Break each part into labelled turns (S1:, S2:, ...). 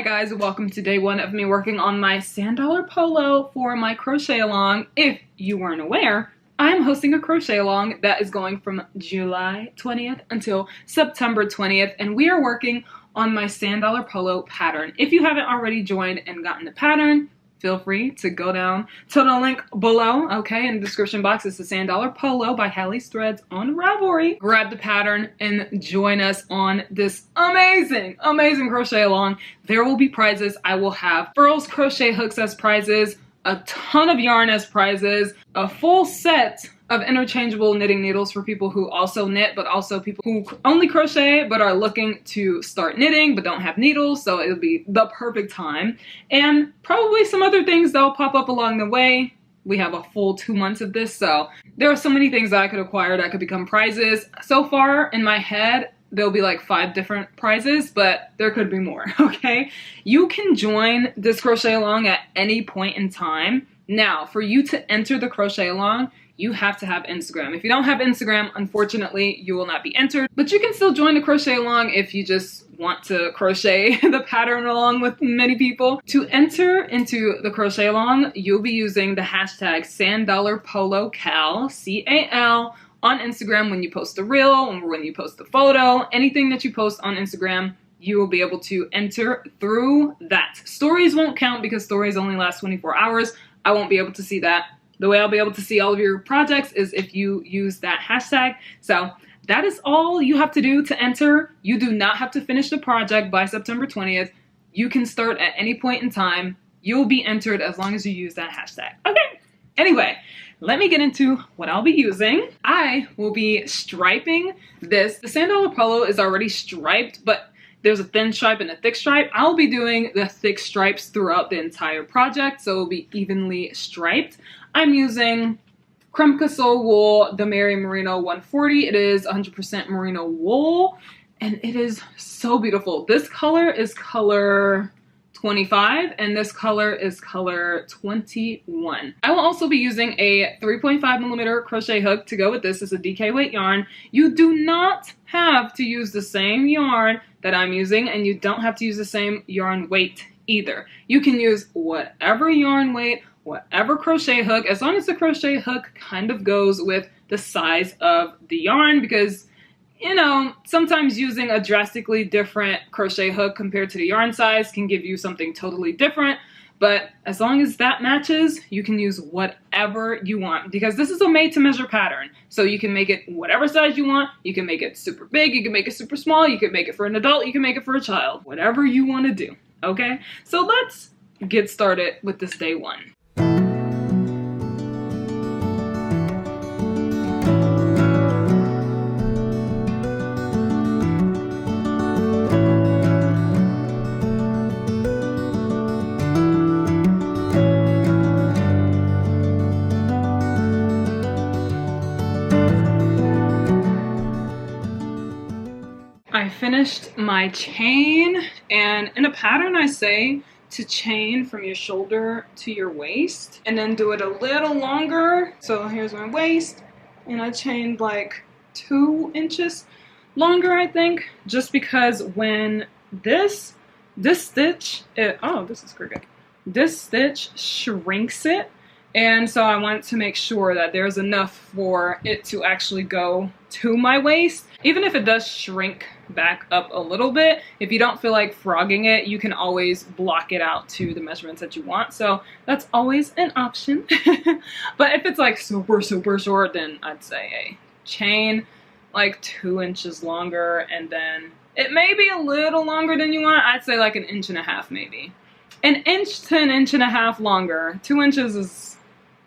S1: Hi guys, welcome to day one of me working on my sand polo for my crochet along. If you weren't aware, I'm hosting a crochet along that is going from July 20th until September 20th, and we are working on my sand polo pattern. If you haven't already joined and gotten the pattern, feel free to go down to the link below, okay, in the description box. It's the Sand Polo by Hallie's Threads on Ravelry. Grab the pattern and join us on this amazing crochet along. There will be prizes. I will have furls crochet hooks as prizes, a ton of yarn as prizes, a full set of interchangeable knitting needles for people who also knit, but also people who only crochet but are looking to start knitting but don't have needles, so it'll be the perfect time. And probably some other things that'll pop up along the way. We have a full 2 months of this, so there are so many things that I could acquire that could become prizes. So far in my head, there'll be like 5 different prizes, but there could be more, okay? You can join this crochet along at any point in time. Now, for you to enter the crochet along, you have to have Instagram. If you don't have Instagram, unfortunately, you will not be entered. But you can still join the crochet along if you just want to crochet the pattern along with many people. To enter into the crochet along, you'll be using the hashtag #SandPoloCal, C-A-L, on Instagram when you post a reel, or when you post a photo, anything that you post on Instagram, you will be able to enter through that. Stories won't count because stories only last 24 hours. I won't be able to see that. The way I'll be able to see all of your projects is if you use that hashtag. So that is all you have to do to enter. You do not have to finish the project by September 20th. You can start at any point in time. You'll be entered as long as you use that hashtag. Okay, anyway, let me get into what I'll be using. I will be striping this. The Sand Polo is already striped, but there's a thin stripe and a thick stripe. I'll be doing the thick stripes throughout the entire project, so it'll be evenly striped. I'm using Kremka Soul Wool, the Mary Merino 140. It is 100% merino wool, and it is so beautiful. This color is color 25, and this color is color 21. I will also be using a 3.5mm crochet hook to go with this. It's a DK weight yarn. You do not have to use the same yarn that I'm using, and you don't have to use the same yarn weight either. You can use whatever yarn weight, whatever crochet hook, as long as the crochet hook kind of goes with the size of the yarn, because you know, sometimes using a drastically different crochet hook compared to the yarn size can give you something totally different. But as long as that matches, you can use whatever you want, because this is a made to measure pattern. So you can make it whatever size you want. You can make it super big, you can make it super small, you can make it for an adult, you can make it for a child, whatever you want to do, okay? So let's get started with this day one. I finished my chain, and in a pattern I say to chain from your shoulder to your waist and then do it a little longer. So here's my waist, and I chained like 2 inches longer, I think, just because when this stitch, this is crooked. This stitch shrinks it, and so I want to make sure that there's enough for it to actually go to my waist. Even if it does shrink back up a little bit, if you don't feel like frogging it, you can always block it out to the measurements that you want. So that's always an option. But if it's like super short, then I'd say a chain like 2 inches longer, and then it may be a little longer than you want. I'd say like 1.5 inches maybe. 1 inch to 1.5 inches longer. 2 inches is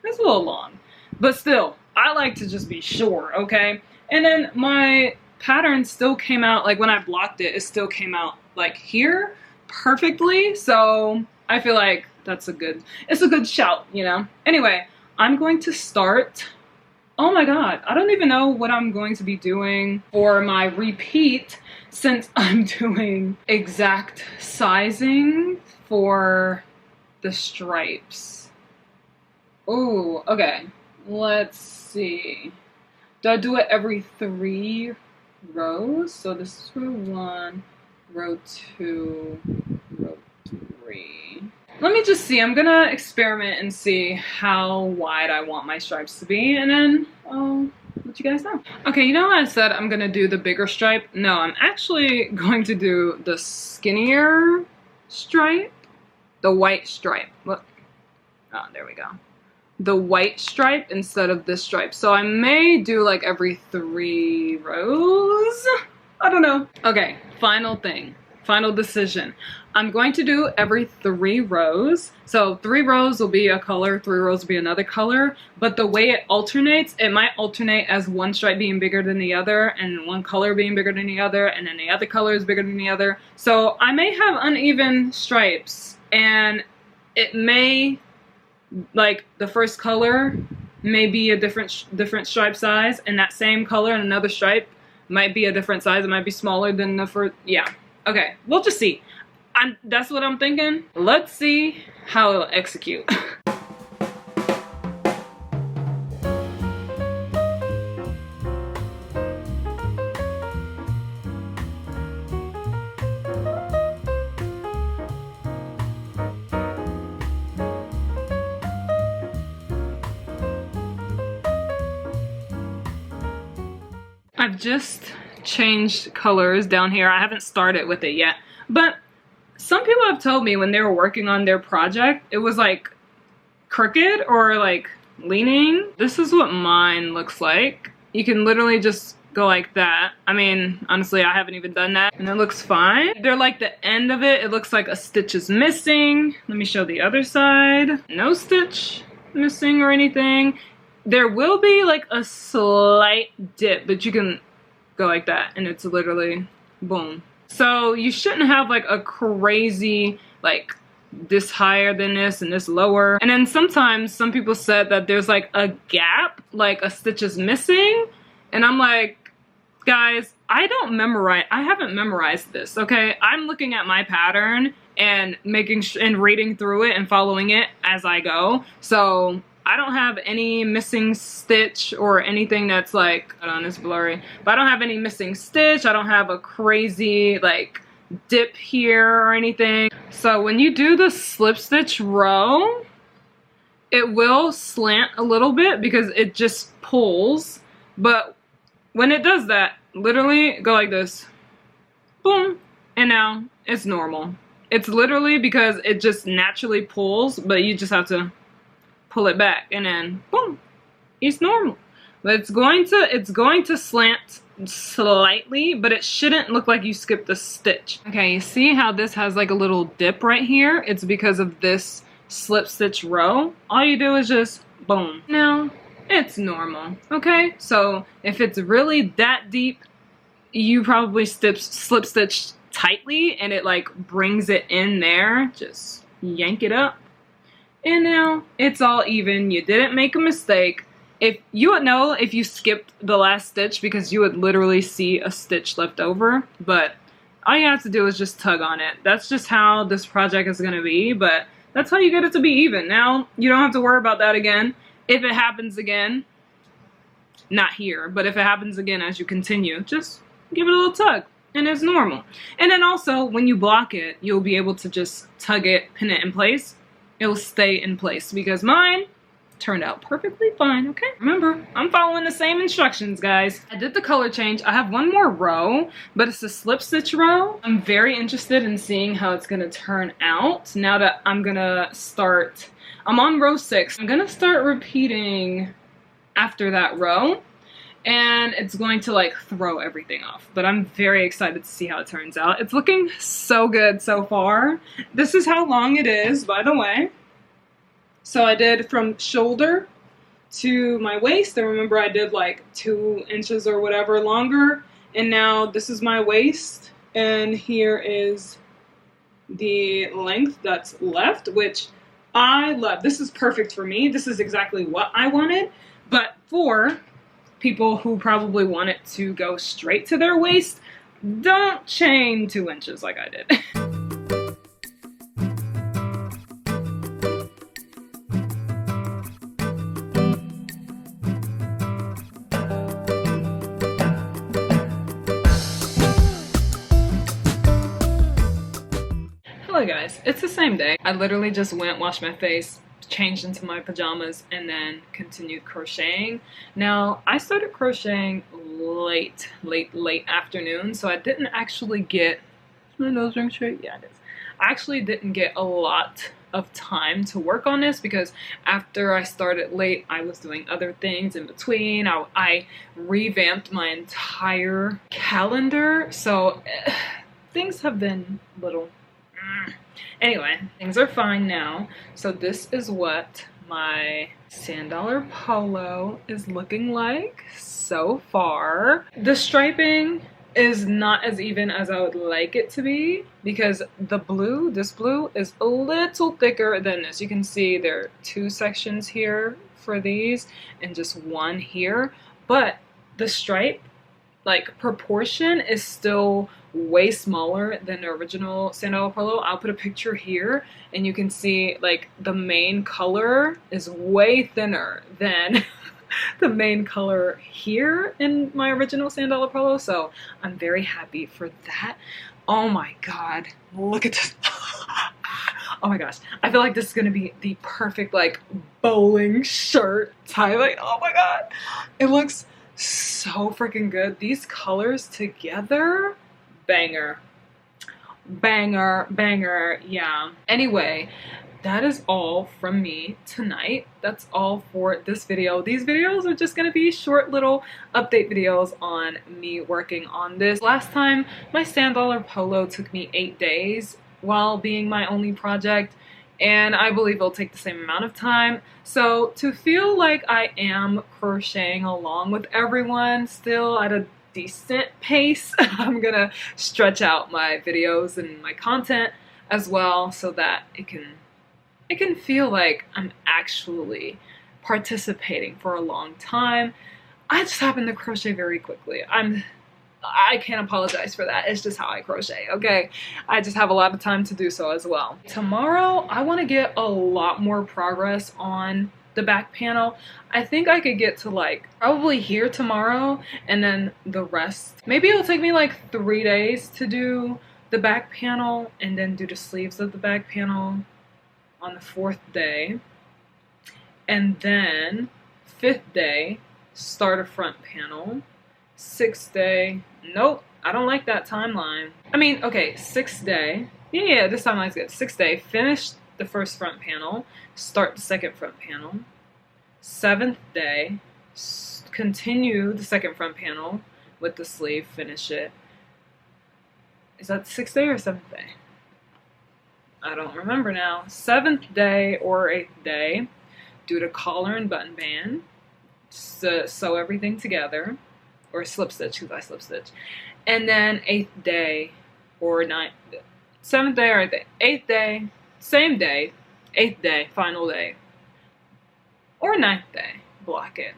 S1: a little long, but still, I like to just be sure, okay? And then my pattern still came out, like when I blocked it, it still came out like here perfectly. So I feel like it's a good shout, you know? Anyway, I'm going to start. Oh my God, I don't even know what I'm going to be doing for my repeat, since I'm doing exact sizing for the stripes. Oh, okay, let's see. Do I do it every 3 rows? So this is row 1, row 2, row 3. Let me just see. I'm gonna experiment and see how wide I want my stripes to be, and then I'll let you guys know. Okay, you know how I said I'm gonna do the bigger stripe? No, I'm actually going to do the skinnier stripe. The white stripe. Look. Oh, there we go. The white stripe instead of this stripe. So I may do like every 3 rows. I don't know. Okay, final thing. Final decision. I'm going to do every 3 rows. So 3 rows will be a color, 3 rows will be another color. But the way it alternates, it might alternate as one stripe being bigger than the other and one color being bigger than the other, and then the other color is bigger than the other. So I may have uneven stripes, and it may, like, the first color may be a different stripe size, and that same color and another stripe might be a different size. It might be smaller than the first. Yeah. Okay, we'll just see. That's what I'm thinking. Let's see how it'll execute. I've just changed colors down here. I haven't started with it yet, but some people have told me when they were working on their project, it was like crooked or like leaning. This is what mine looks like. You can literally just go like that. I mean, honestly, I haven't even done that, and it looks fine. They're like the end of it. It looks like a stitch is missing. Let me show the other side. No stitch missing or anything. There will be like a slight dip, but you can go like that and it's literally boom. So you shouldn't have like a crazy, like this higher than this and this lower. And then sometimes some people said that there's like a gap, like a stitch is missing, and I'm like, guys, I haven't memorized this, okay? I'm looking at my pattern and and reading through it and following it as I go. So I don't have any missing stitch or anything that's like, hold on, it's blurry, but I don't have any missing stitch. I don't have a crazy like dip here or anything. So when you do the slip stitch row, it will slant a little bit because it just pulls. But when it does that, literally go like this, boom, and now it's normal. It's literally because it just naturally pulls, but you just have to pull it back and then boom, it's normal. But it's going to slant slightly, but it shouldn't look like you skipped a stitch. Okay, you see how this has like a little dip right here? It's because of this slip stitch row. All you do is just boom. Now it's normal. Okay, so if it's really that deep, you probably slip stitch tightly and it like brings it in there. Just yank it up. And now it's all even. You didn't make a mistake. If you would know if you skipped the last stitch because you would literally see a stitch left over, but all you have to do is just tug on it. That's just how this project is going to be, but that's how you get it to be even. Now you don't have to worry about that again. If it happens again, not here, but if it happens again as you continue, just give it a little tug and it's normal. And then also when you block it, you'll be able to just tug it, pin it in place. It'll stay in place because mine turned out perfectly fine, okay? Remember, I'm following the same instructions, guys. I did the color change. I have one more row, but it's a slip stitch row. I'm very interested in seeing how it's gonna turn out now that I'm gonna start. I'm on row 6. I'm gonna start repeating after that row, and it's going to like throw everything off, but I'm very excited to see how it turns out. It's looking so good so far. This is how long it is, by the way. So I did from shoulder to my waist, and remember I did like 2 inches or whatever longer, and now this is my waist, and here is the length that's left, which I love. This is perfect for me. This is exactly what I wanted, but for people who probably want it to go straight to their waist, don't chain 2 inches like I did. Hello guys, it's the same day. I literally just went, washed my face, changed into my pajamas, and then continued crocheting. Now, I started crocheting late afternoon, so I didn't actually get, is my nose ring straight? Yeah, it is. I actually didn't get a lot of time to work on this because after I started late, I was doing other things in between. I revamped my entire calendar, so things have been a little... Anyway, things are fine now. So this is what my sand dollar polo is looking like so far. The striping is not as even as I would like it to be because the blue, this blue, is a little thicker than this. You can see there are 2 sections here for these and just 1 here, but the stripe, like, proportion is still way smaller than the original sand dollar polo. I'll put a picture here and you can see, like, the main color is way thinner than the main color here in my original sand dollar polo, so I'm very happy for that. Oh my god, look at this. Oh my gosh, I feel like this is gonna be the perfect, like, bowling shirt tie. Like, oh my god, it looks so freaking good. These colors together, banger, banger, banger. Yeah, anyway, that is all from me tonight. That's all for this video. These videos are just gonna be short little update videos on me working on this. Last time, my sand dollar polo took me 8 days while being my only project, and I believe it'll take the same amount of time. So to feel like I am crocheting along with everyone still at a decent pace, I'm gonna stretch out my videos and my content as well so that it can feel like I'm actually participating for a long time. I just happen to crochet very quickly. I can't apologize for that. It's just how I crochet, okay? I just have a lot of time to do so as well. Tomorrow, I want to get a lot more progress on the back panel. I think I could get to, like, probably here tomorrow and then the rest. Maybe it'll take me like 3 days to do the back panel and then do the sleeves of the back panel on the 4th day, and then 5th day start a front panel. 6th day, nope, I don't like that timeline. I mean, okay, 6th day, yeah, this timeline's good. 6th day, finish the first front panel, start the second front panel. 7th day, continue the second front panel with the sleeve, finish it. Is that 6th day or 7th day? I don't remember now. 7th day or 8th day, do the collar and button band, sew everything together, or slip stitch because I slip stitch, and then 8th day or 7th day or 8th day, 8th day, same day, 8th day, final day, or 9th day, block it.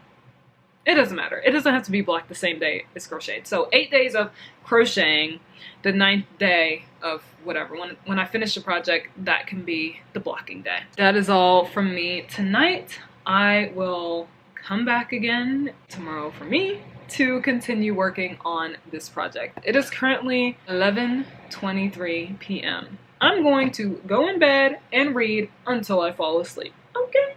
S1: It doesn't matter. It doesn't have to be blocked the same day it's crocheted. So 8 days of crocheting, the 9th day of whatever. When I finish the project, that can be the blocking day. That is all from me tonight. I will come back again tomorrow for me to continue working on this project. It is currently 11:23 p.m. I'm going to go in bed and read until I fall asleep. Okay?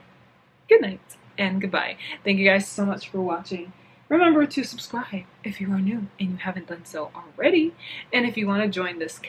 S1: Good night and goodbye. Thank you guys so much for watching. Remember to subscribe if you are new and you haven't done so already. And if you want to join this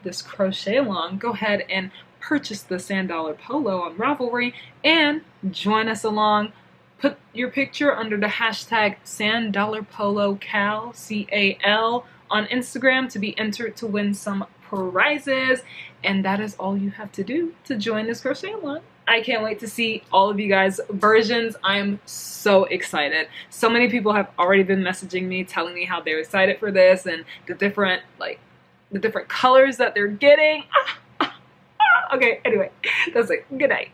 S1: this crochet along, go ahead and purchase the sand dollar polo on Ravelry and join us along. Put your picture under the hashtag sand dollar polo cal, C-A-L, on Instagram to be entered to win some prizes. And that is all you have to do to join this crochet along. I can't wait to see all of you guys' versions. I am so excited. So many people have already been messaging me, telling me how they're excited for this and the different colors that they're getting. Okay, anyway, that's it. Good night.